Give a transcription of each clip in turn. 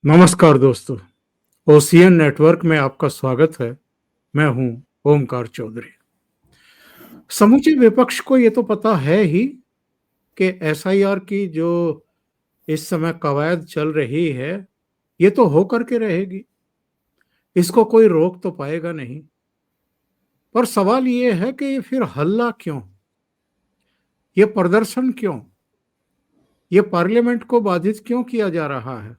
नमस्कार दोस्तों। Ocean network में आपका स्वागत है। मैं हूं ओमकार चौधरी। समूचे विपक्ष को ये तो पता है ही कि एसआईआर की जो इस समय कवायद चल रही है, ये तो होकर के रहेगी। इसको कोई रोक तो पाएगा नहीं। पर सवाल ये है कि ये फिर हल्ला क्यों? ये प्रदर्शन क्यों? ये पार्लियामेंट को बाधित क्यों किया जा रहा है?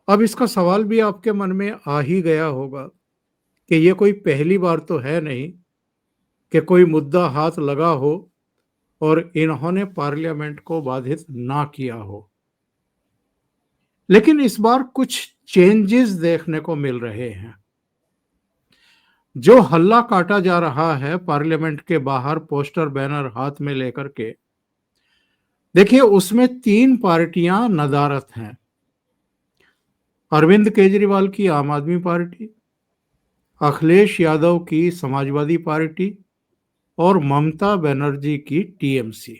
अब इसका सवाल भी आपके मन में आ ही गया होगा कि ये कोई पहली बार तो है नहीं कि कोई मुद्दा हाथ लगा हो और इन्होंने पार्लियामेंट को बाधित ना किया हो। लेकिन इस बार कुछ चेंजेस देखने को मिल रहे हैं। जो हल्ला काटा जा रहा है पार्लियामेंट के बाहर पोस्टर बैनर हाथ में लेकर के, देखिए उसमें तीन पार्टियां नदारत हैं। अरविंद केजरीवाल की आम आदमी पार्टी, अखिलेश यादव की समाजवादी पार्टी और ममता बनर्जी की टीएमसी।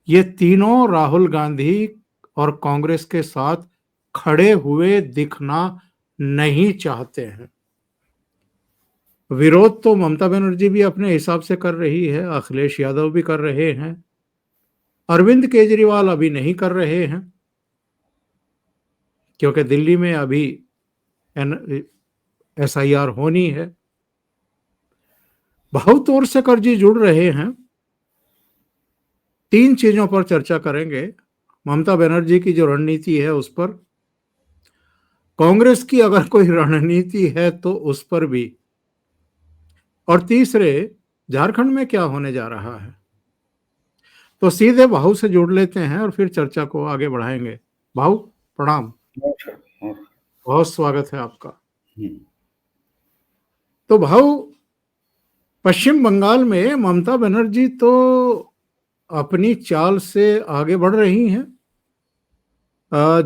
ये तीनों राहुल गांधी और कांग्रेस के साथ खड़े हुए दिखना नहीं चाहते हैं। विरोध तो ममता बनर्जी भी अपने हिसाब से कर रही है, अखिलेश यादव भी कर रहे हैं, अरविंद केजरीवाल अभी नहीं कर रहे हैं क्योंकि दिल्ली में अभी एसआईआर होनी है। बहुत ओर से करजी जुड़ रहे हैं। तीन चीजों पर चर्चा करेंगे। ममता बनर्जी की जो रणनीति है उस पर, कांग्रेस की अगर कोई रणनीति है तो उस पर भी, और तीसरे झारखंड में क्या होने जा रहा है। तो सीधे भाऊ से जुड़ लेते हैं और फिर चर्चा को आगे बढ़ाएंगे। भाऊ प्रणाम। बहुत स्वागत है आपका। तो भाऊ, पश्चिम बंगाल में ममता बनर्जी तो अपनी चाल से आगे बढ़ रही हैं।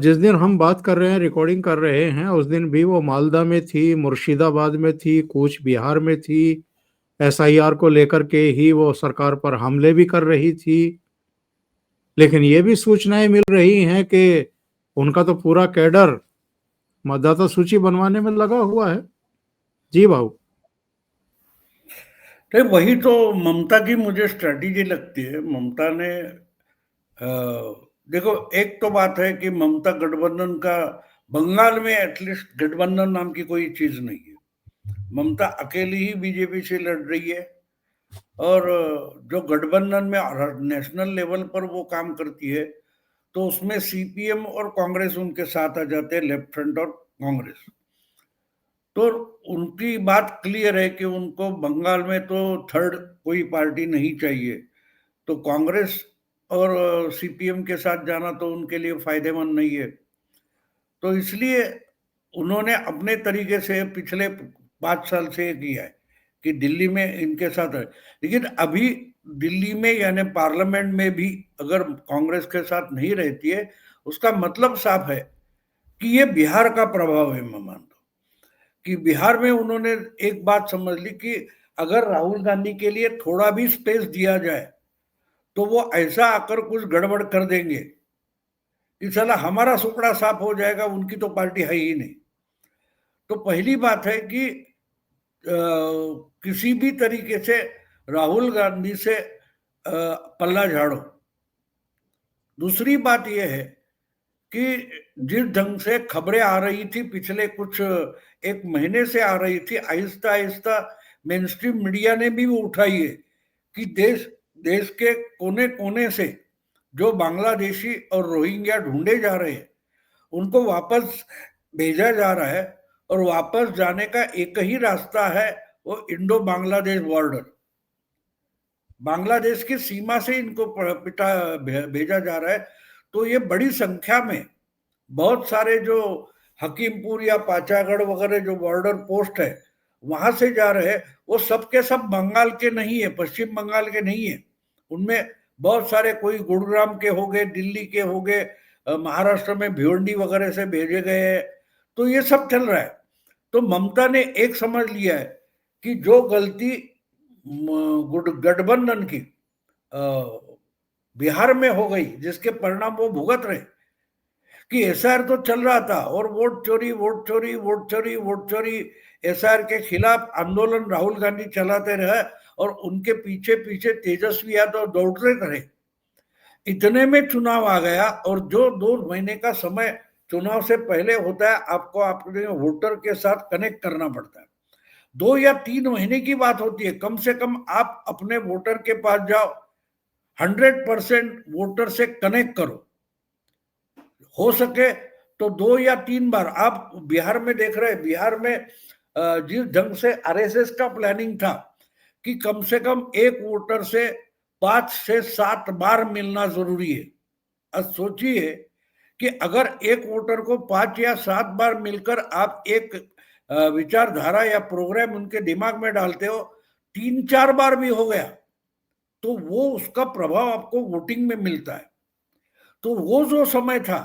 जिस दिन हम बात कर रहे हैं, रिकॉर्डिंग कर रहे हैं, उस दिन भी वो मालदा में थी, मुर्शिदाबाद में थी, कूच बिहार में थी। एसआईआर को लेकर के ही वो सरकार पर हमले भी कर रही थी। लेकिन ये भी सूचनाएं मिल रही हैं कि उनका तो पूरा कैडर मतदाता सूची बनवाने में लगा हुआ है। जी भाऊ। तो वही तो ममता की मुझे स्ट्रेटेजी लगती है। ममता ने देखो, एक तो बात है कि ममता गठबंधन का बंगाल में एटलीस्ट गठबंधन नाम की कोई चीज नहीं है। ममता अकेली ही बीजेपी से लड़ रही है और जो गठबंधन में नेशनल लेवल पर वो काम करती है तो उसमें सीपीएम और कांग्रेस उनके साथ आ जाते हैं, लेफ्ट फ्रंट और कांग्रेस। तो उनकी बात क्लियर है कि उनको बंगाल में तो थर्ड कोई पार्टी नहीं चाहिए। तो कांग्रेस और सीपीएम के साथ जाना तो उनके लिए फायदेमंद नहीं है। तो इसलिए उन्होंने अपने तरीके से पिछले 5 साल से किया है कि दिल्ली में इनके साथ है। लेकिन अभी दिल्ली में यानी पार्लियामेंट में भी अगर कांग्रेस के साथ नहीं रहती है, उसका मतलब साफ है कि ये बिहार का प्रभाव है। मैं मानता हूँ कि बिहार में उन्होंने एक बात समझ ली कि अगर राहुल गांधी के लिए थोड़ा भी स्पेस दिया जाए तो वो ऐसा आकर कुछ गड़बड़ कर देंगे कि चला हमारा सुपड़ा साफ हो जाएगा, उनकी तो पार्टी है ही नहीं। तो पहली बात है कि किसी भी तरीके से राहुल गांधी से पल्ला झाड़ो। दूसरी बात यह है कि जिस ढंग से खबरें आ रही थी पिछले कुछ एक महीने से आ रही थी, Aahista Aahista main stream media ने भी वो उठाई है कि देश देश के कोने कोने से जो बांग्लादेशी और रोहिंग्या ढूंढे जा रहे हैं उनको वापस भेजा जा रहा है। और वापस जाने का एक ही रास्ता है, वो इंडो बांग्लादेश बॉर्डर, बांग्लादेश की सीमा से इनको पिटा भेजा जा रहा है। तो ये बड़ी संख्या में बहुत सारे जो हकीमपुर या पाचागढ़ वगैरह जो बॉर्डर पोस्ट है वहां से जा रहे हैं, वो सब के सब बंगाल के नहीं है, पश्चिम बंगाल के नहीं है। उनमें बहुत सारे कोई गुरुग्राम के हो गए, दिल्ली के हो गए, महाराष्ट्र में भिवंडी वगैरह से भेजे गए हैं। तो ये सब चल रहा है। तो ममता ने एक समझ लिया है कि जो गलती गठबंधन की बिहार में हो गई, जिसके परिणाम वो भुगत रहे, कि एसआईआर तो चल रहा था और वोट चोरी वोट चोरी वोट चोरी वोट चोरी, एसआईआर के खिलाफ आंदोलन राहुल गांधी चलाते रहे और उनके पीछे पीछे तेजस्वी यादव दौड़ते रहे। इतने में चुनाव आ गया और जो 2 महीने का समय चुनाव से पहले होता है, आपको अपने वोटर के साथ कनेक्ट करना पड़ता है। 2 या 3 महीने की बात होती है, कम से कम आप अपने वोटर के पास जाओ, 100% वोटर से कनेक्ट करो। हो सके तो 2 या 3 बार। आप बिहार में देख रहे हैं, बिहार में जिस ढंग से आरएसएस का प्लानिंग था कि कम से कम एक वोटर से 5 से 7 बार मिलना जरूरी है। अब सोचिए कि अगर एक वोटर को 5 या 7 बार मिलकर आप एक विचारधारा या प्रोग्राम उनके दिमाग में डालते हो, 3-4 बार भी हो गया तो वो उसका प्रभाव आपको वोटिंग में मिलता है। तो वो जो समय था,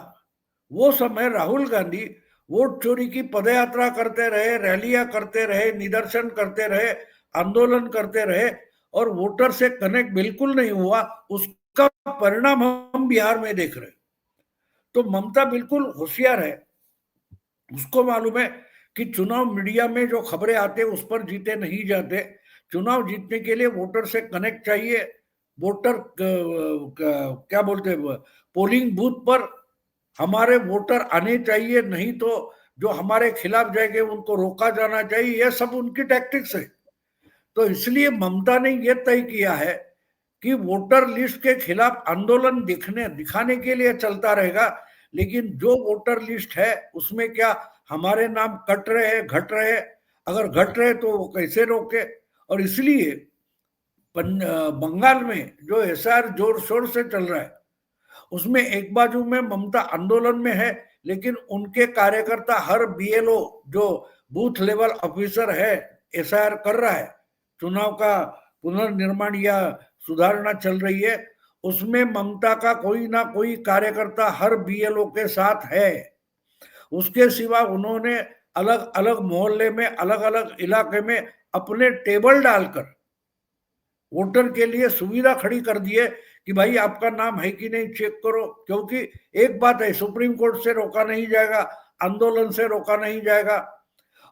वो समय राहुल गांधी वोट चोरी की पदयात्रा करते रहे, रैलियां करते रहे, निदर्शन करते रहे, आंदोलन करते रहे और वोटर से कनेक्ट बिल्कुल नहीं हुआ। उसका परिणाम हम बिहार में देख रहे हैं। तो ममता बिल्कुल होशियार है, उसको मालूम है कि चुनाव मीडिया में जो खबरें आते उस पर जीते नहीं जाते। चुनाव जीतने के लिए वोटर से कनेक्ट चाहिए। वोटर क्या बोलते हैं, पोलिंग बूथ पर हमारे वोटर आने चाहिए, नहीं तो जो हमारे खिलाफ जाएंगे उनको रोका जाना चाहिए। यह सब उनकी टैक्टिक्स है। तो इसलिए ममता ने यह तय किया है कि वोटर लिस्ट के खिलाफ आंदोलन दिखाने के लिए चलता रहेगा, लेकिन जो वोटर लिस्ट है उसमें क्या हमारे नाम कट रहे हैं, घट रहे हैं? अगर घट रहे तो वो कैसे रोके? और इसलिए बंगाल में जो एसआर जोर शोर से चल रहा है, उसमें एक बाजू में ममता आंदोलन में है, लेकिन उनके कार्यकर्ता हर बीएलओ जो बूथ लेवल ऑफिसर है एसआईआर कर रहा है, चुनाव का पुनर्निर्माण या सुधारना चल रही है, उसमें ममता का कोई ना कोई कार्यकर्ता हर बीएलओ के साथ है। उसके सिवा उन्होंने अलग अलग मोहल्ले में, अलग अलग इलाके में अपने टेबल डालकर वोटर के लिए सुविधा खड़ी कर दी है कि भाई आपका नाम है कि नहीं चेक करो। क्योंकि एक बात है, सुप्रीम कोर्ट से रोका नहीं जाएगा, आंदोलन से रोका नहीं जाएगा,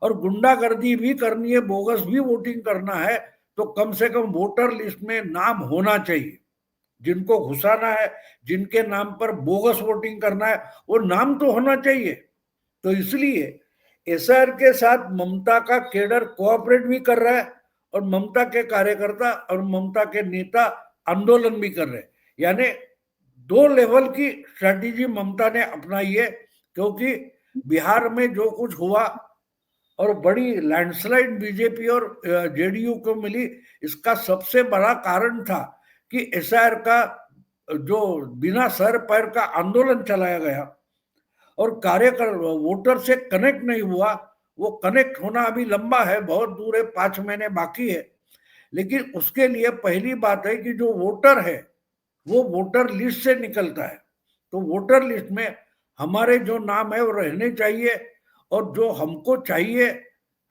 और गुंडागर्दी भी करनी है, बोगस भी वोटिंग करना है, तो कम से कम वोटर लिस्ट में नाम होना चाहिए। जिनको घुसाना है, जिनके नाम पर बोगस वोटिंग करना है, वो नाम तो होना चाहिए। तो इसलिए एसआर के साथ ममता का केडर कोऑपरेट भी कर रहा है और ममता के कार्यकर्ता और ममता के नेता आंदोलन भी कर रहे हैं। यानी 2 लेवल की स्ट्रैटेजी ममता ने अपनाई है। क्योंकि बिहार में जो कुछ हुआ और बड़ी लैंडस्लाइड बीजेपी और जेडीयू को मिली, इसका सबसे बड़ा कारण था कि एसआर का जो बिना सर पैर का आंदोलन चलाया गया और कार्यकर वोटर से कनेक्ट नहीं हुआ। वो कनेक्ट होना अभी लंबा है, बहुत दूर है, 5 महीने बाकी है। लेकिन उसके लिए पहली बात है कि जो वोटर है वो वोटर लिस्ट से निकलता है। तो वोटर लिस्ट में हमारे जो नाम है वो रहने चाहिए, और जो हमको चाहिए,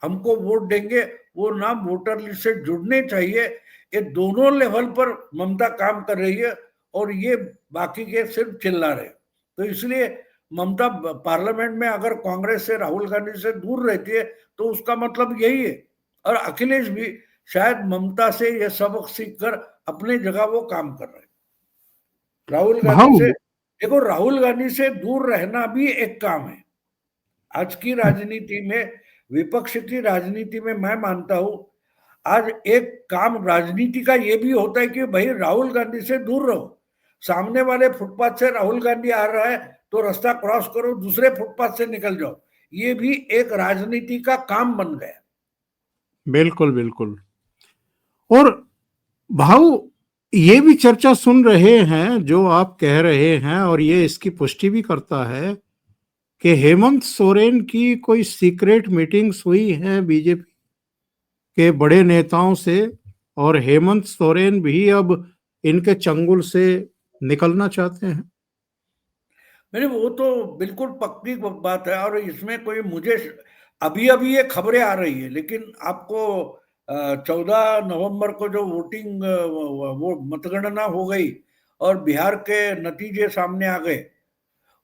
हमको वोट देंगे, वो नाम वोटर लिस्ट से जुड़ने चाहिए। ये दोनों लेवल पर ममता काम कर रही है और ये बाकी के सिर्फ चिल्ला रहे। तो इसलिए ममता पार्लियामेंट में अगर कांग्रेस से, राहुल गांधी से दूर रहती है तो उसका मतलब यही है। और अखिलेश भी शायद ममता से यह सबक सीखकर अपने जगह वो काम कर रहे हैं। राहुल गांधी भाव से, देखो, राहुल गांधी से दूर रहना भी एक काम है। आज की राजनीति में, विपक्ष की राजनीति में मैं मानता हूं आज एक काम राजनीति का ये भी होता है कि भाई राहुल गांधी से दूर रहो। सामने वाले फुटपाथ से राहुल गांधी आ रहा है तो रास्ता क्रॉस करो, दूसरे फुटपाथ से निकल जाओ। ये भी एक राजनीति का काम बन गया। बिल्कुल बिल्कुल। और भाव ये भी चर्चा सुन रहे हैं जो आप कह रहे हैं, और ये इसकी पुष्टि भी करता है कि हेमंत सोरेन की कोई सीक्रेट मीटिंग्स हुई हैं बीजेपी के बड़े नेताओं से, और हेमंत सोरेन भी अब इनके चंगुल से निकलना चाहते हैं। मैंने वो तो बिल्कुल पक्की बात है, और इसमें कोई मुझे अभी अभी ये खबरें आ रही है, लेकिन आपको 14 नवंबर को जो वोटिंग वो मतगणना हो गई और बिहार के नतीजे सामने आ गए,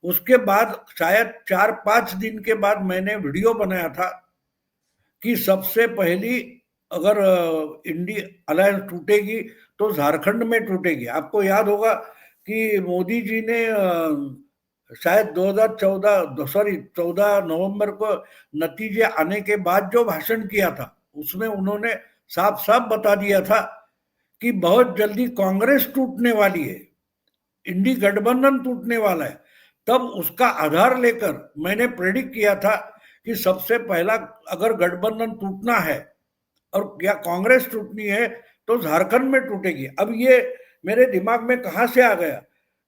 उसके बाद शायद 4-5 दिन के बाद मैंने वीडियो बनाया था कि सबसे पहली अगर इंडी अलायंस टूटेगी तो झारखंड में टूटेगी। आपको याद होगा कि मोदी जी ने शायद 14 नवंबर को नतीजे आने के बाद जो भाषण किया था, उसमें उन्होंने साफ साफ बता दिया था कि बहुत जल्दी कांग्रेस टूटने वाली है, इंडी गठबंधन टूटने वाला है। तब उसका आधार लेकर मैंने प्रेडिक्ट किया था कि सबसे पहला अगर गठबंधन टूटना है और या कांग्रेस टूटनी है तो झारखंड में टूटेगी। अब ये मेरे दिमाग में कहां से आ गया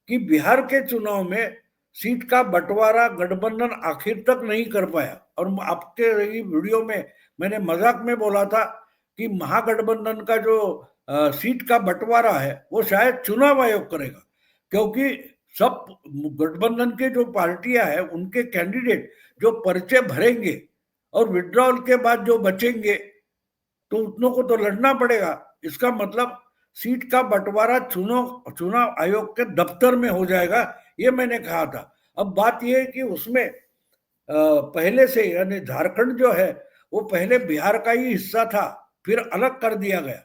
कि बिहार के चुनाव में सीट का बंटवारा गठबंधन आखिर तक नहीं कर पाया। और आपके वीडियो में मैंने मजाक में बोला था कि महागठबंधन का जो सीट का बंटवारा है वो शायद चुनाव आयोग करेगा, क्योंकि सब गठबंधन के जो पार्टियां हैं उनके कैंडिडेट जो पर्चे भरेंगे और विड्रॉल के बाद जो बचेंगे तो उतनों को तो लड़ना पड़ेगा। इसका मतलब सीट का बंटवारा चुनाव आयोग के दफ्तर में हो जाएगा, ये मैंने कहा था। अब बात यह है कि उसमें पहले से यानी झारखंड जो है वो पहले बिहार का ही हिस्सा था, फिर अलग कर दिया गया।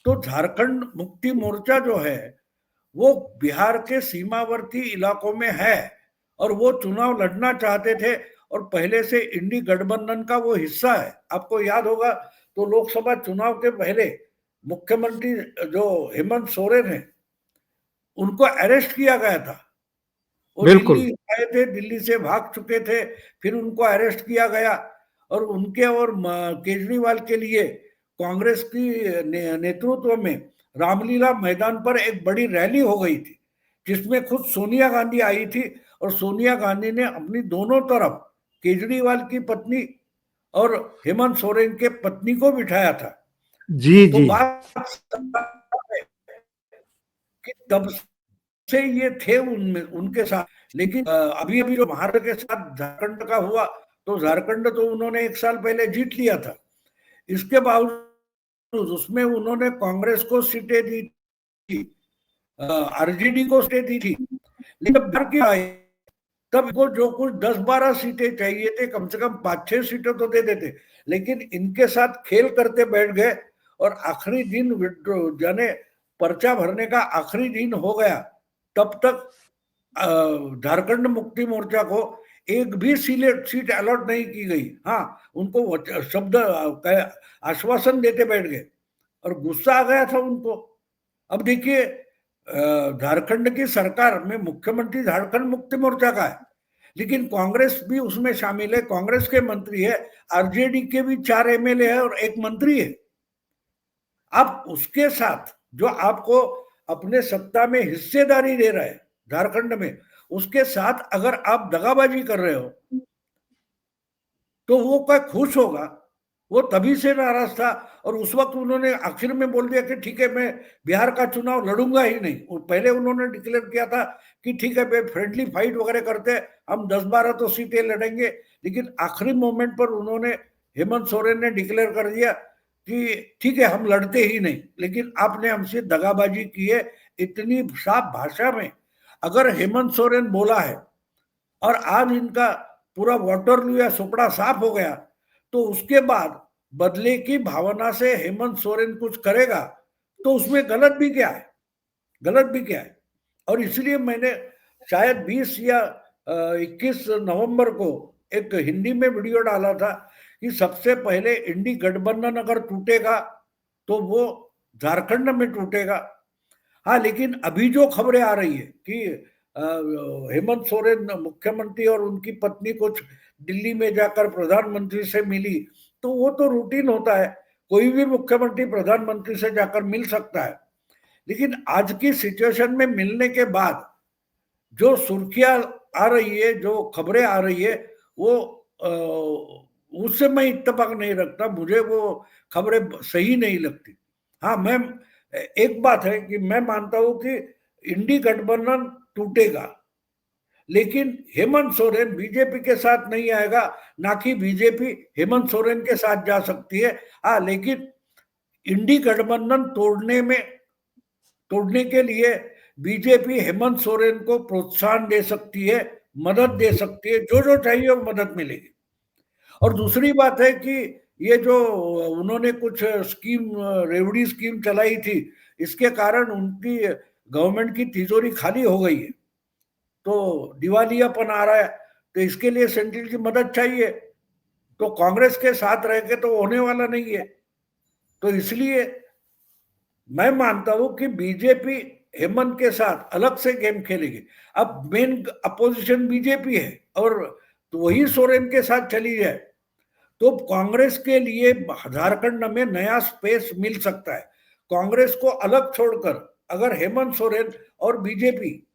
तो झारखंड मुक्ति मोर्चा जो है वो बिहार के सीमावर्ती इलाकों में है और वो चुनाव लड़ना चाहते थे और पहले से इंडी गठबंधन का वो हिस्सा है। आपको याद होगा तो लोकसभा चुनाव के पहले मुख्यमंत्री जो हेमंत सोरेन है उनको अरेस्ट किया गया था। वो दिल्ली आए थे, दिल्ली से भाग चुके थे, फिर उनको अरेस्ट किया गया और उनके और केजरीवाल के लिए कांग्रेस की नेतृत्व में रामलीला मैदान पर एक बड़ी रैली हो गई थी, जिसमें खुद सोनिया गांधी आई थी और सोनिया गांधी ने अपनी दोनों तरफ केजरीवाल की पत्नी और हेमंत सोरेन के पत्नी को बिठाया था। जी तो जी बात कि तब से ये थे उनमें उनके साथ। लेकिन अभी अभी जो महाराष्ट्र के साथ झारखंड का हुआ तो झारखंड तो उन्होंने 1 साल पहले जीत लिया था। इसके बावजूद उसमें उन्होंने कांग्रेस को सीटें दी थी, आरजेडी को सीटें दी थी, लेकिन बिहार की आए तब को जो कुछ 10-12 सीटें चाहिए थे, कम से कम 5-6 सीटें तो दे देते, लेकिन इनके साथ खेल करते बैठ गए और आखिरी दिन विड्रॉ जाने पर्चा भरने का आखिरी दिन हो गया, तब तक झारखंड मुक्ति मोर्चा को एक भी सीट अलॉट नहीं की गई। हाँ, उनको शब्द आश्वासन देते बैठ गए और गुस्सा आ गया था उनको। अब देखिए झारखंड की सरकार में मुख्यमंत्री झारखंड मुक्ति मोर्चा का है, लेकिन कांग्रेस भी उसमें शामिल है, कांग्रेस के मंत्री है, आरजेडी के भी 4 एमएलए है और 1 मंत्री है। अब उसके साथ जो आपको अपने सत्ता में हिस्सेदारी दे रहा है झारखंड में, उसके साथ अगर आप दगाबाजी कर रहे हो तो वो क्या खुश होगा? वो तभी से नाराज था और उस वक्त उन्होंने आखिर में बोल दिया कि ठीक है मैं बिहार का चुनाव लड़ूंगा ही नहीं। और पहले उन्होंने डिक्लेयर किया था कि ठीक है फ्रेंडली फाइट वगैरह करते हैं, हम 10-12 तो सीटें लड़ेंगे, लेकिन आखिरी मोमेंट पर उन्होंने हेमंत सोरेन ने डिक्लेयर कर दिया कि ठीक है हम लड़ते ही नहीं, लेकिन आपने हमसे दगाबाजी की है। इतनी साफ भाषा में अगर हेमंत सोरेन बोला है और आज इनका पूरा वाटरलू या सुपड़ा साफ हो गया तो उसके बाद बदले की भावना से हेमंत सोरेन कुछ करेगा तो उसमें गलत भी क्या है? गलत भी क्या है? और इसलिए मैंने शायद 20 या 21 नवंबर को एक हिंदी में वीडियो डाला था कि सबसे पहले इंडी गठबंधन अगर टूटेगा तो वो झारखंड में टूटेगा। हाँ, लेकिन अभी जो खबरें आ रही है कि हेमंत सोरेन मुख्यमंत्री और उनकी पत्नी कुछ दिल्ली में जाकर प्रधानमंत्री से मिली, तो वो तो रूटीन होता है, कोई भी मुख्यमंत्री प्रधानमंत्री से जाकर मिल सकता है। लेकिन आज की सिचुएशन में मिलने के बाद जो सुर्खियां आ रही है, जो खबरें आ रही है, वो उससे मैं इत्तेफाक नहीं रखता, मुझे वो खबरें सही नहीं लगती। हाँ, मैं एक बात है कि मैं मानता हूं कि इंडी गठबंधन टूटेगा, लेकिन हेमंत सोरेन बीजेपी के साथ नहीं आएगा, ना कि बीजेपी हेमंत सोरेन के साथ जा सकती है। हाँ, लेकिन इंडी गठबंधन तोड़ने के लिए बीजेपी हेमंत सोरेन को प्रोत्साहन दे सकती है, मदद दे सकती है, जो जो चाहिए वो मदद मिलेगी। और दूसरी बात है कि ये जो उन्होंने कुछ स्कीम, रेवड़ी स्कीम चलाई थी, इसके कारण उनकी गवर्नमेंट की तिजोरी खाली हो गई है, तो दिवालियापन आ रहा है, तो इसके लिए सेंट्रल की मदद चाहिए, तो कांग्रेस के साथ रह के तो होने वाला नहीं है। तो इसलिए मैं मानता हूं कि बीजेपी हेमंत के साथ अलग से गेम खेलेगी। अब मेन अपोजिशन बीजेपी है, और तो वही सोरेन के साथ चली जाए तो कांग्रेस के लिए झारखंड में नया स्पेस मिल सकता है। कांग्रेस को अलग छोड़कर अगर हेमंत सोरेन और बीजेपी,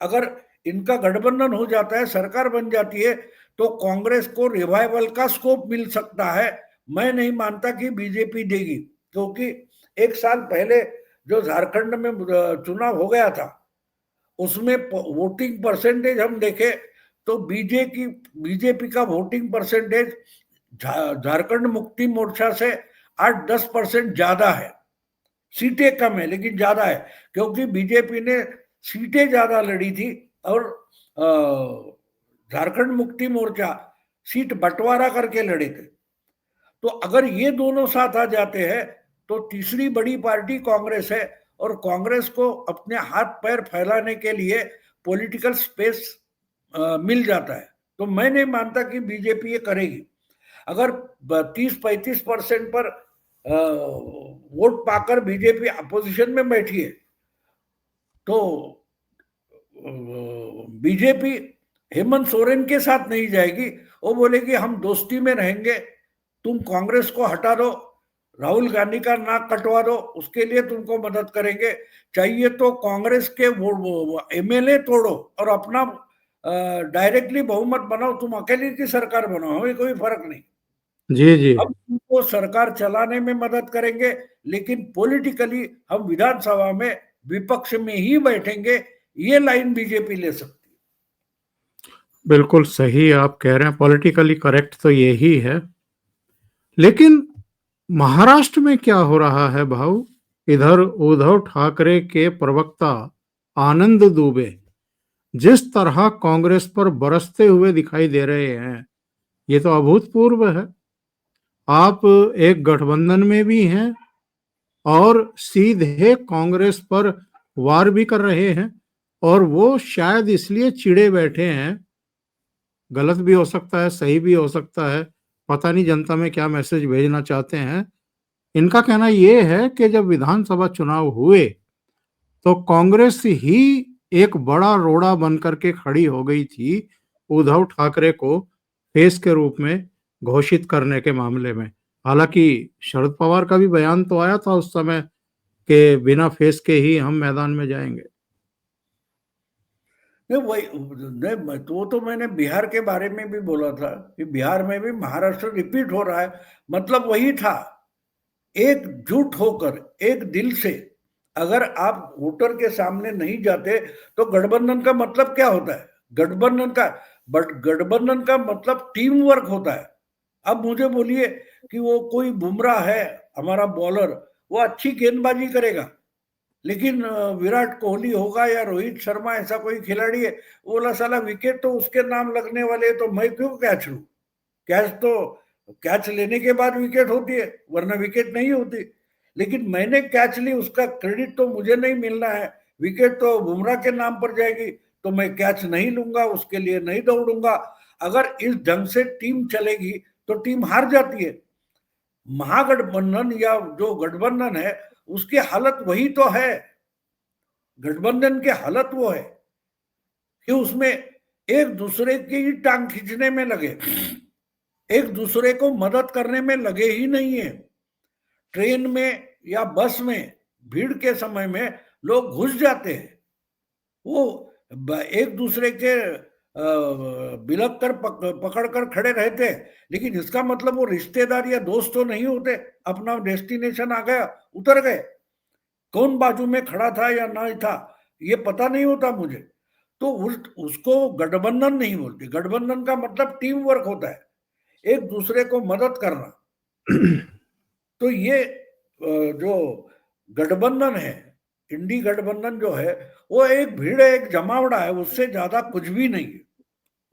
अगर इनका गठबंधन हो जाता है, सरकार बन जाती है, तो कांग्रेस को रिवाइवल का स्कोप मिल सकता है। मैं नहीं मानता कि बीजेपी देगी, क्योंकि एक साल पहले जो झारखंड में चुनाव हो गया था, उसमें वोटिंग परसेंटेज हम देखें तो बीजेपी का वोटिंग परसेंटेज झारखंड मुक्ति मोर्चा से 8-10% ज्यादा है। सीटें कम है लेकिन ज्यादा है, क्योंकि बीजेपी ने सीटें ज्यादा लड़ी थी और झारखंड मुक्ति मोर्चा सीट बंटवारा करके लड़े थे। तो अगर ये दोनों साथ आ जाते हैं तो तीसरी बड़ी पार्टी कांग्रेस है, और कांग्रेस को अपने हाथ पैर फैलाने के लिए पॉलिटिकल स्पेस मिल जाता है। तो मैं नहीं मानता कि बीजेपी ये करेगी। अगर 30-35% पर वोट पाकर बीजेपी अपोजिशन में बैठी है, तो बीजेपी हेमंत सोरेन के साथ नहीं जाएगी। वो बोलेगी हम दोस्ती में रहेंगे, तुम कांग्रेस को हटा दो, राहुल गांधी का नाक कटवा दो, उसके लिए तुमको मदद करेंगे। चाहिए तो कांग्रेस के एमएलए तोड़ो और अपना डायरेक्टली बहुमत बनाओ, तुम अकेले की सरकार बनाओ, हमें कोई फर्क नहीं। जी, जी। हम उनको सरकार चलाने में मदद करेंगे, लेकिन पॉलिटिकली हम विधानसभा में विपक्ष में ही बैठेंगे। ये लाइन बीजेपी ले सकती है। बिल्कुल सही आप कह रहे हैं, पॉलिटिकली करेक्ट तो यही है। लेकिन महाराष्ट्र में क्या हो रहा है भाऊ? इधर उद्धव ठाकरे के प्रवक्ता आनंद दुबे जिस तरह कांग्रेस पर बरसते हुए दिखाई दे रहे हैं, ये तो अभूतपूर्व है। आप एक गठबंधन में भी हैं और सीधे कांग्रेस पर वार भी कर रहे हैं, और वो शायद इसलिए चिढ़े बैठे हैं। गलत भी हो सकता है, सही भी हो सकता है, पता नहीं जनता में क्या मैसेज भेजना चाहते हैं। इनका कहना ये है कि जब विधानसभा चुनाव हुए तो कांग्रेस ही एक बड़ा रोड़ा बन करके खड़ी हो गई थी उद्धव ठाकरे को फेस के रूप में घोषित करने के मामले में। हालांकि शरद पवार का भी बयान तो आया था उस समय कि बिना फेस के ही हम मैदान में जाएंगे। नहीं वही नहीं, वो तो मैंने बिहार के बारे में भी बोला था कि बिहार में भी महाराष्ट्र रिपीट हो रहा है। मतलब वही था, एकजुट होकर एक दिल से अगर आप वोटर के सामने नहीं जाते तो गठबंधन का मतलब क्या होता है? गठबंधन का मतलब टीम वर्क होता है। अब मुझे बोलिए कि वो कोई बुमराह है हमारा बॉलर, वो अच्छी गेंदबाजी करेगा, लेकिन विराट कोहली होगा या रोहित शर्मा ऐसा कोई खिलाड़ी है, वो बोला साला विकेट तो उसके नाम लगने वाले, तो मैं क्यों कैच लूं? कैच तो कैच लेने के बाद विकेट होती है, वरना विकेट नहीं होती। लेकिन मैंने कैच ली, उसका क्रेडिट तो मुझे नहीं मिलना है, विकेट तो बुमराह के नाम पर जाएगी, तो मैं कैच नहीं लूंगा, उसके लिए नहीं दौड़ूंगा। अगर इस ढंग से टीम चलेगी तो टीम हार जाती है। महागठबंधन या जो गठबंधन है उसकी हालत वही तो है। गठबंधन की हालत वो है कि उसमें एक दूसरे की टांग खींचने में लगे, एक दूसरे को मदद करने में लगे ही नहीं है। ट्रेन में या बस में भीड़ के समय में लोग घुस जाते हैं, वो एक दूसरे के बिलक कर पकड़ कर खड़े रहते हैं, लेकिन इसका मतलब वो रिश्तेदार या दोस्त तो नहीं होते। अपना डेस्टिनेशन आ गया, उतर गए, कौन बाजू में खड़ा था या नहीं था ये पता नहीं होता मुझे। तो उसको गठबंधन नहीं बोलते। गठबंधन का मतलब टीम वर्क होता है, एक दूसरे को मदद करना। तो ये जो गठबंधन है, इंडी गठबंधन जो है, वो एक भीड़ है, एक जमावड़ा है, उससे ज्यादा कुछ भी नहीं है।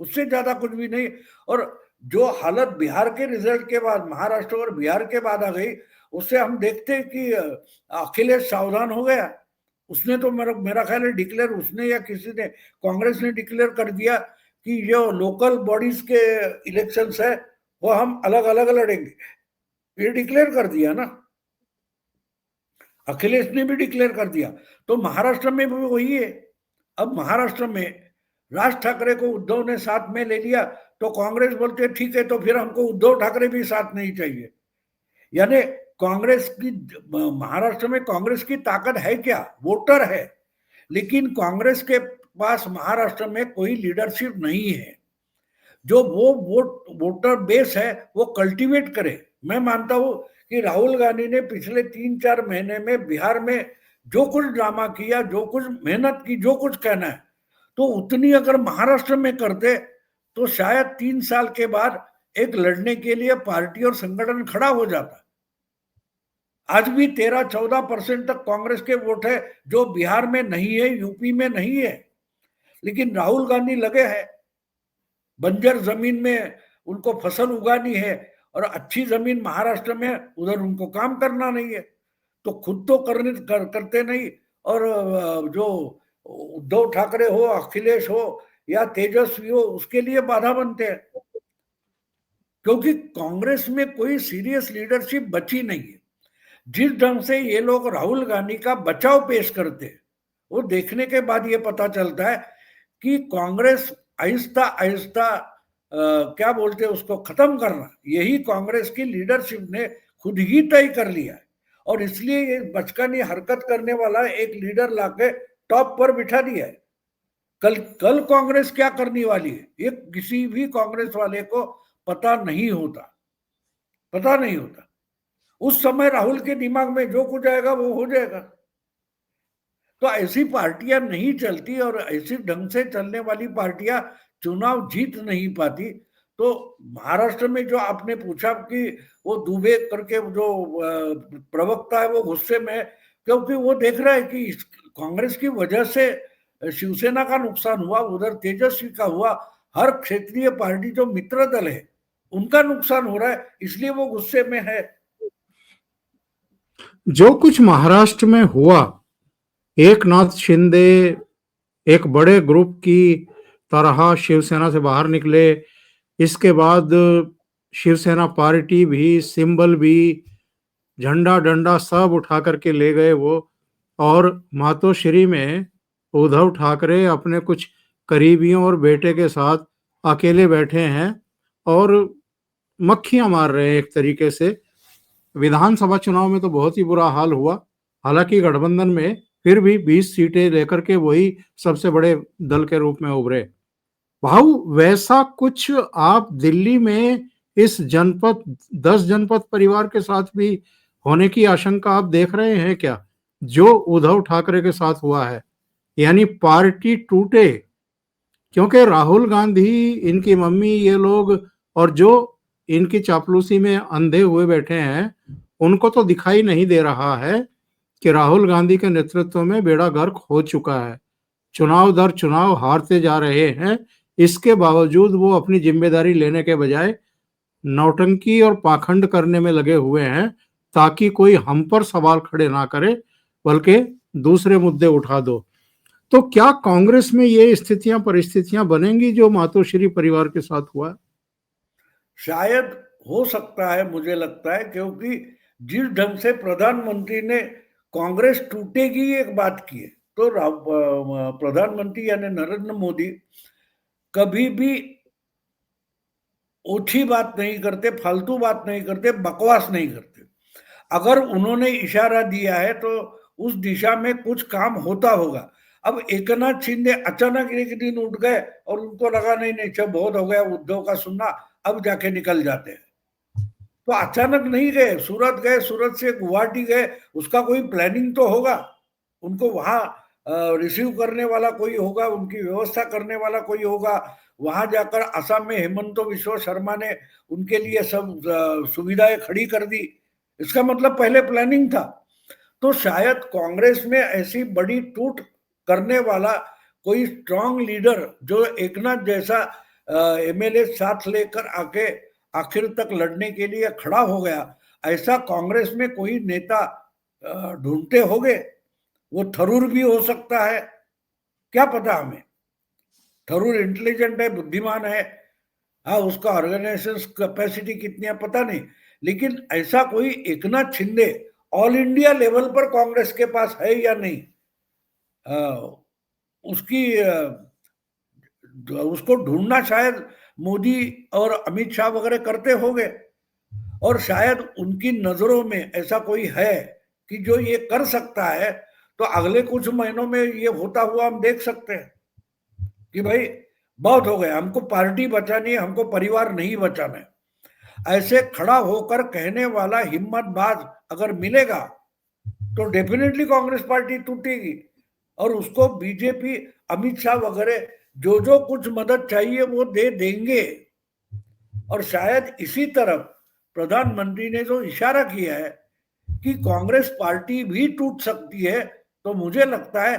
उससे ज्यादा कुछ भी नहीं। और जो हालत बिहार के रिजल्ट के बाद, महाराष्ट्र और बिहार के बाद आ गई, उससे हम देखते हैं कि अखिलेश सावधान हो गया। उसने तो मेरा ख्याल है डिक्लेयर, उसने या किसी ने, कांग्रेस ने डिक्लेयर कर दिया कि जो लोकल बॉडीज के इलेक्शंस है वो हम अलग अलग लड़ेंगे। ये डिक्लेयर कर दिया ना, अखिलेश ने भी डिक्लेयर कर दिया। तो महाराष्ट्र में भी वही है। अब महाराष्ट्र में राज ठाकरे को उद्धव ने साथ में ले लिया, तो कांग्रेस बोलते है ठीक है, तो फिर हमको उद्धव ठाकरे भी साथ नहीं चाहिए। यानी कांग्रेस की, महाराष्ट्र में कांग्रेस की ताकत है क्या? वोटर है, लेकिन कांग्रेस के पास महाराष्ट्र में कोई लीडरशिप नहीं है जो वो वोटर बेस है वो कल्टीवेट करे। मैं मानता हूं कि राहुल गांधी ने पिछले 3-4 महीने में बिहार में जो कुछ ड्रामा किया, जो कुछ मेहनत की, जो कुछ कहना है, तो उतनी अगर महाराष्ट्र में करते तो शायद 3 साल के बाद एक लड़ने के लिए पार्टी और संगठन खड़ा हो जाता। आज भी 13-14% तक कांग्रेस के वोट है जो बिहार में नहीं है, यूपी में नहीं है, लेकिन राहुल गांधी लगे हैं बंजर जमीन में उनको फसल उगानी है, और अच्छी जमीन महाराष्ट्र में, उधर उनको काम करना नहीं है, तो खुद तो करते नहीं। और जो उद्धव ठाकरे हो, अखिलेश हो या तेजस्वी हो, उसके लिए बाधा बनते हैं, क्योंकि कांग्रेस में कोई सीरियस लीडरशिप बची नहीं है। जिस ढंग से ये लोग राहुल गांधी का बचाव पेश करते हैं, वो देखने के बाद ये पता चलता है कि कांग्रेस आहिस्ता आहिस्ता क्या बोलते हैं उसको खत्म करना, यही कांग्रेस की लीडरशिप ने खुद ही तय कर लिया है। और इसलिए ये बचकानी हरकत करने वाला एक लीडर लाके टॉप पर बिठा दिया है। कल कल कांग्रेस क्या करने वाली है ये किसी भी कांग्रेस वाले को पता नहीं होता, पता नहीं होता। उस समय राहुल के दिमाग में जो कुछ आएगा वो हो जाएगा। तो ऐसी पार्टियां नहीं चलती, और ऐसी ढंग से चलने वाली पार्टियां चुनाव जीत नहीं पाती। तो महाराष्ट्र में जो आपने पूछा कि वो दुबे करके जो प्रवक्ता है वो गुस्से में है, क्योंकि वो देख रहा है कि कांग्रेस की वजह से शिवसेना का नुकसान हुआ, उधर तेजस्वी का हुआ, हर क्षेत्रीय पार्टी जो मित्र दल है उनका नुकसान हो रहा है, इसलिए वो गुस्से में है। जो कुछ महाराष्ट्र में हुआ, एकनाथ शिंदे एक बड़े ग्रुप की तरह शिवसेना से बाहर निकले, इसके बाद शिवसेना पार्टी भी, सिंबल भी, झंडा डंडा सब उठा करके ले गए वो, और मातोश्री में उद्धव ठाकरे अपने कुछ करीबियों और बेटे के साथ अकेले बैठे हैं और मक्खियां मार रहे हैं एक तरीके से। विधानसभा चुनाव में तो बहुत ही बुरा हाल हुआ, हालांकि गठबंधन में फिर भी 20 सीटें लेकर के वही सबसे बड़े दल के रूप में उभरे। भाऊ, वैसा कुछ आप दिल्ली में इस जनपद 10 जनपद परिवार के साथ भी होने की आशंका आप देख रहे हैं क्या, जो उद्धव ठाकरे के साथ हुआ है? यानी पार्टी टूटे, क्योंकि राहुल गांधी, इनकी मम्मी, ये लोग और जो इनकी चापलूसी में अंधे हुए बैठे हैं, उनको तो दिखाई नहीं दे रहा है कि राहुल गांधी के नेतृत्व में बेड़ा गर्क हो चुका है। चुनाव दर चुनाव हारते जा रहे हैं, इसके बावजूद वो अपनी जिम्मेदारी लेने के बजाय नौटंकी और पाखंड करने में लगे हुए हैं, ताकि कोई हम पर सवाल खड़े ना करे, बल्कि दूसरे मुद्दे उठा दो। तो क्या कांग्रेस में ये स्थितियां, परिस्थितियां बनेंगी जो मातोश्री परिवार के साथ हुआ? शायद हो सकता है, मुझे लगता है, क्योंकि जिस ढंग से प्रधानमंत्री ने कांग्रेस टूटेगी एक बात की है, तो प्रधानमंत्री यानी नरेंद्र मोदी कभी भी ओछी बात नहीं करते, फालतू बात नहीं करते, बकवास नहीं करते। अगर उन्होंने इशारा दिया है तो उस दिशा में कुछ काम होता होगा। अब एकनाथ शिंदे अचानक एक दिन उठ गए और उनको लगा नहीं नहीं सब बहुत हो गया उद्धव का सुनना, अब जाके निकल जाते हैं। तो अचानक नहीं गए, सूरत गए, सूरत से गुवाहाटी गए, उसका कोई प्लानिंग तो होगा। उनको वहां रिसीव करने वाला कोई होगा, उनकी व्यवस्था करने वाला कोई होगा। वहां जाकर असम में हेमंत बिश्व शर्मा ने उनके लिए सब सुविधाएं खड़ी कर दी, इसका मतलब पहले प्लानिंग था। तो शायद कांग्रेस में ऐसी बड़ी टूट करने वाला कोई स्ट्रांग लीडर जो एकनाथ जैसा एमएलए साथ लेकर आके आखिर तक लड़ने के लिए खड़ा हो गया, ऐसा कांग्रेस में कोई नेता ढूंढते होंगे? वो थरूर भी हो सकता है, क्या पता हमें। थरूर इंटेलिजेंट है, बुद्धिमान है, हाँ उसका ऑर्गेनाइजेशन कैपेसिटी कितनी है पता नहीं, लेकिन ऐसा कोई Eknath Shinde all India level पर कांग्रेस के पास है या नहीं? उसकी उसको ढूंढना शायद मोदी और अमित शाह वगैरह करते होंगे, और शायद उनकी नजरों में ऐसा कोई है कि जो ये कर सकता है, तो अगले कुछ महीनों में ये होता हुआ हम देख सकते हैं कि भाई बहुत हो गया, हमको पार्टी बचानी है, हमको परिवार नहीं बचाना है। ऐसे खड़ा होकर कहने वाला हिम्मतबाज अगर मिलेगा तो डेफिनेटली कांग्रेस पार्टी टूटेगी, और उसको बीजेपी, अमित शाह वगैरह जो जो कुछ मदद चाहिए वो दे देंगे। और शायद इसी तरफ प्रधानमंत्री ने जो इशारा किया है कि कांग्रेस पार्टी भी टूट सकती है, तो मुझे लगता है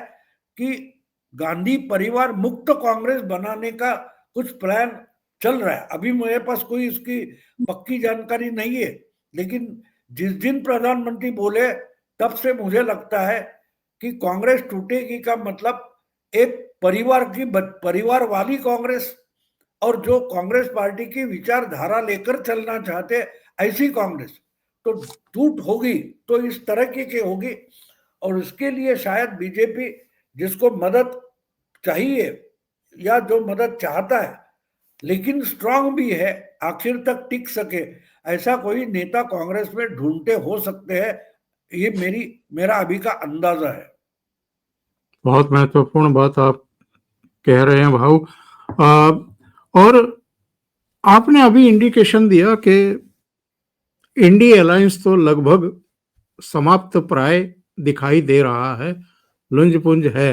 कि गांधी परिवार मुक्त कांग्रेस बनाने का कुछ प्लान चल रहा है। अभी मेरे पास कोई इसकी पक्की जानकारी नहीं है, लेकिन जिस दिन प्रधानमंत्री बोले तब से मुझे लगता है कि कांग्रेस टूटेगी का मतलब एक परिवार वाली कांग्रेस, और जो कांग्रेस पार्टी की विचारधारा लेकर चलना चाहते ऐसी कांग्रेस तो टूट होगी, तो इस तरह की होगी। और उसके लिए शायद बीजेपी जिसको मदद चाहिए या जो मदद चाहता है लेकिन स्ट्रांग भी है, आखिर तक टिक सके, ऐसा कोई नेता कांग्रेस में ढूंढते हो सकते हैं। ये मेरा अभी का अंदाजा है। बहुत महत्वपूर्ण बात आप कह रहे हैं भाऊ। और आपने अभी इंडिकेशन दिया कि इंडी अलायंस तो लगभग समाप्त प्राय दिखाई दे रहा है, लुंज-पुंज है।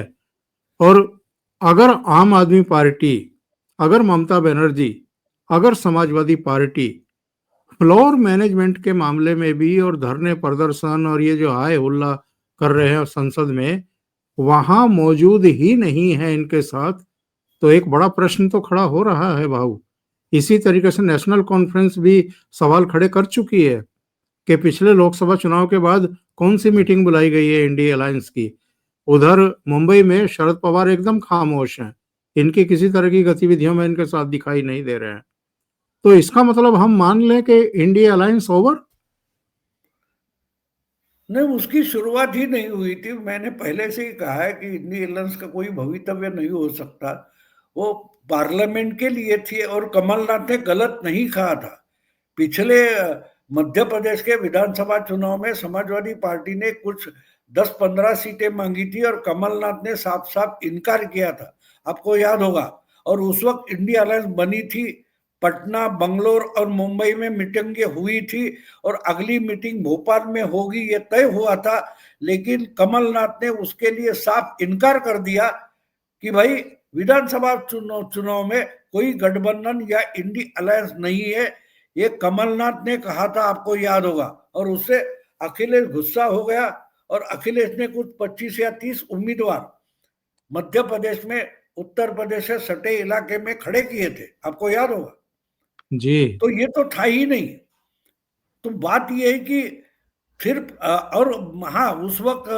और अगर आम आदमी पार्टी, अगर ममता बनर्जी, अगर समाजवादी पार्टी फ्लोर मैनेजमेंट के मामले में भी और धरने प्रदर्शन और ये जो हाय हुल्ला कर रहे हैं संसद में, वहां मौजूद ही नहीं है इनके साथ, तो एक बड़ा प्रश्न तो खड़ा हो रहा है भाऊ। इसी तरीके से नेशनल कॉन्फ्रेंस भी सवाल खड़े कर चुकी है कि पिछले लोकसभा चुनाव के बाद कौन सी मीटिंग बुलाई गई है इंडी अलायंस की। उधर मुंबई में शरद पवार एकदम खामोश हैं, इनकी किसी तरह की गतिविधियों में इनके साथ दिखाई नहीं दे रहे हैं। तो इसका मतलब हम मान लें कि इंडिया अलायंस ओवर? नहीं, उसकी शुरुआत ही नहीं हुई थी। मैंने पहले से ही कहा है कि इंडिया अलायंस का कोई भवितव्य नहीं हो सकता। वो पार्लियामेंट के लिए थी, और कमलनाथ ने गलत नहीं कहा था। पिछले मध्य प्रदेश के विधानसभा चुनाव में समाजवादी पार्टी ने कुछ 10-15 सीटें मांगी थी और कमलनाथ ने साफ साफ इनकार किया था, आपको याद होगा। और उस वक्त इंडिया अलायंस बनी थी, पटना, बंगलोर और मुंबई में मीटिंगें हुई थी, और अगली मीटिंग भोपाल में होगी ये तय हुआ था। लेकिन कमलनाथ ने उसके लिए साफ इनकार कर दिया कि भाई विधानसभा चुनाव में कोई गठबंधन या इंडी अलायंस नहीं है, ये कमलनाथ ने कहा था, आपको याद होगा। और उससे अखिलेश गुस्सा हो गया, और अखिलेश ने कुछ 25 या 30 उम्मीदवार मध्य प्रदेश में उत्तर प्रदेश से सटे इलाके में खड़े किए थे, आपको याद होगा। जी। तो ये तो था ही नहीं। तो बात ये है कि फिर और हाँ, उस वक्त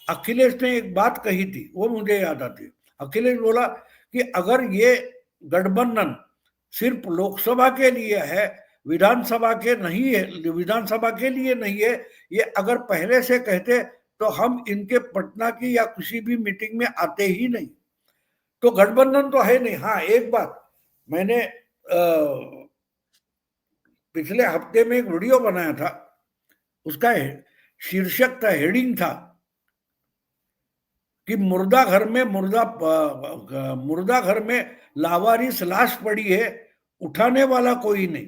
अखिलेश ने एक बात कही थी, वो मुझे याद आती है। अखिलेश बोला कि अगर ये गठबंधन सिर्फ लोकसभा के लिए है, विधानसभा के नहीं है, विधानसभा के लिए नहीं है, ये अगर पहले से कहते तो हम इनके पटना की या किसी भी मीटिंग में आते ही नहीं। तो गठबंधन तो है नहीं। हाँ, एक बात मैंने पिछले हफ्ते में एक वीडियो बनाया था, उसका शीर्षक था, हेडिंग था कि मुर्दा घर में लावारिस लाश पड़ी है, उठाने वाला कोई नहीं।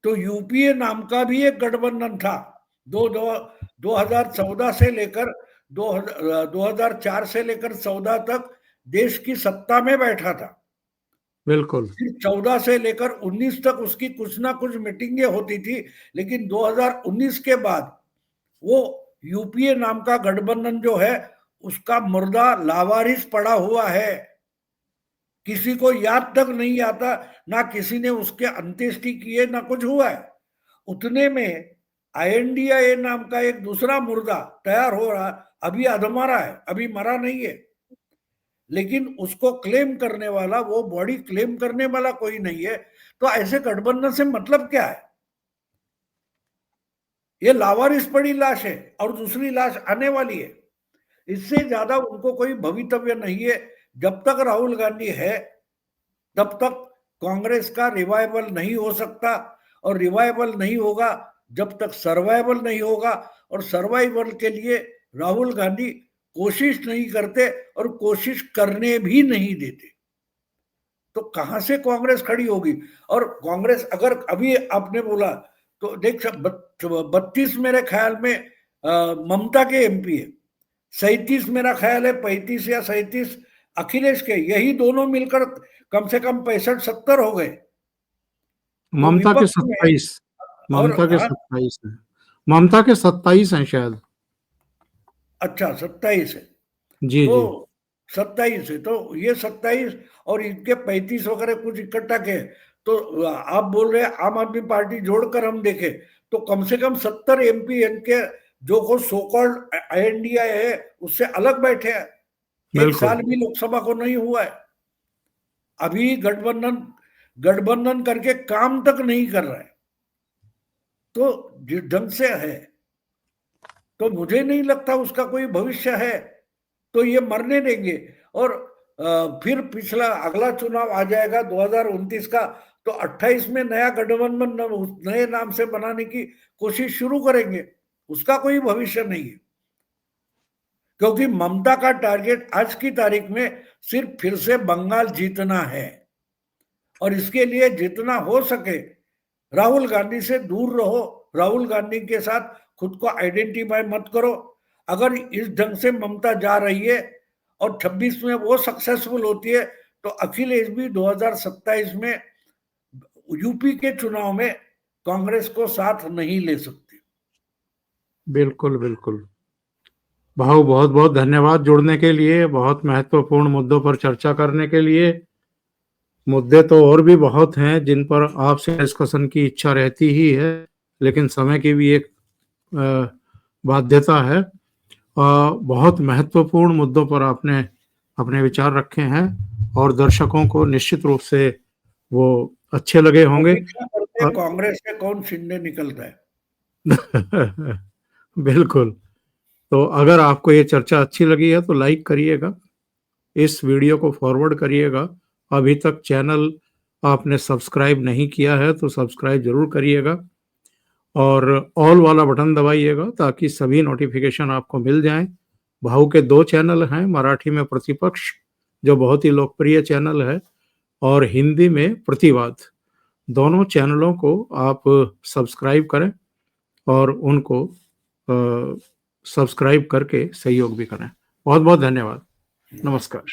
तो यूपीए नाम का भी एक गठबंधन था, 2014 से लेकर 2004 से लेकर 14 तक देश की सत्ता में बैठा था। बिल्कुल। फिर 14 से लेकर 19 तक उसकी कुछ ना कुछ मीटिंगें होती थी, लेकिन 2019 के बाद वो यूपीए नाम का गठबंधन जो है उसका मुर्दा लावारिस पड़ा हुआ है। किसी को याद तक नहीं आता, ना किसी ने उसके अंत्येष्टि किए, ना कुछ हुआ है। उतने में INDIA नाम का एक दूसरा मुर्दा तैयार हो रहा, अभी अधमरा है, अभी मरा नहीं है, लेकिन उसको क्लेम करने वाला, वो बॉडी क्लेम करने वाला कोई नहीं है। तो ऐसे गठबंधन से मतलब क्या है? ये लावारिस पड़ी लाश है और दूसरी लाश आने वाली है। इससे ज्यादा उनको कोई भवितव्य नहीं है। जब तक राहुल गांधी है तब तक कांग्रेस का रिवाइवल नहीं हो सकता, और रिवाइवल नहीं होगा जब तक सर्वाइवल नहीं होगा, और सर्वाइवल के लिए राहुल गांधी कोशिश नहीं करते और कोशिश करने भी नहीं देते। तो कहां से कांग्रेस खड़ी होगी? और कांग्रेस अगर अभी आपने बोला तो देख, 32 मेरे ख्याल में ममता के MP है, 37 मेरा ख्याल है, 35 या 37 अखिलेश के, यही दोनों मिलकर कम से कम 65-70 हो गए। तो ममता के विपक्ष में 27, और ममता के 27 है, ममता के 27 हैं शायद। अच्छा 27 है, जी तो जी। 27 है, तो ये 27 और इनके 35 वगैरह कुछ इकट्ठा के, तो आप बोल रहे हैं आम आदमी पार्टी जोड़कर हम देखें तो कम से कम 70 MP इनके, जो को सो कॉल्ड INDIA है उससे अलग बैठे हैं। एक बिल्कुल साल भी लोकसभा को नहीं हुआ है, अभी गठबंधन गठबंधन करके काम तक नहीं कर रहा है। तो जिस ढंग से है, तो मुझे नहीं लगता उसका कोई भविष्य है। तो ये मरने देंगे, और फिर पिछला अगला चुनाव आ जाएगा 2029 का, तो 28 में नया गठबंधन नए नाम से बनाने की कोशिश शुरू करेंगे। उसका कोई भविष्य नहीं है, क्योंकि ममता का टारगेट आज की तारीख में सिर्फ फिर से बंगाल जीतना है, और इसके लिए जितना हो सके राहुल गांधी से दूर रहो, राहुल गांधी के साथ खुद को आइडेंटिफाई मत करो। अगर इस ढंग से ममता जा रही है और 26 में वो सक्सेसफुल होती है, तो अखिलेश भी 2027 में यूपी के चुनाव में कांग्रेस को साथ नहीं ले सकते। बिल्कुल बिल्कुल। भाऊ बहुत बहुत धन्यवाद जुड़ने के लिए, बहुत महत्वपूर्ण मुद्दों पर चर्चा करने के लिए। मुद्दे तो और भी बहुत हैं जिन पर आपसे डिस्कशन की इच्छा रहती ही है, लेकिन समय की भी एक बाध्यता है। बहुत महत्वपूर्ण मुद्दों पर आपने अपने विचार रखे हैं, और दर्शकों को निश्चित रूप से वो अच्छे लगे होंगे। परीक्षा करते कांग्रेस से कौन शिंदे निकलता है। बिल्कुल। तो अगर आपको ये चर्चा अच्छी लगी है तो लाइक करिएगा, इस वीडियो को फॉरवर्ड करिएगा। अभी तक चैनल आपने सब्सक्राइब नहीं किया है तो सब्सक्राइब जरूर करिएगा, और ऑल वाला बटन दबाइएगा ताकि सभी नोटिफिकेशन आपको मिल जाएं। भाऊ के 2 चैनल हैं, मराठी में प्रतिपक्ष जो बहुत ही लोकप्रिय चैनल है, और हिंदी में प्रतिवाद। दोनों चैनलों को आप सब्सक्राइब करें और उनको सब्सक्राइब करके सहयोग भी करें। बहुत बहुत धन्यवाद। नमस्कार।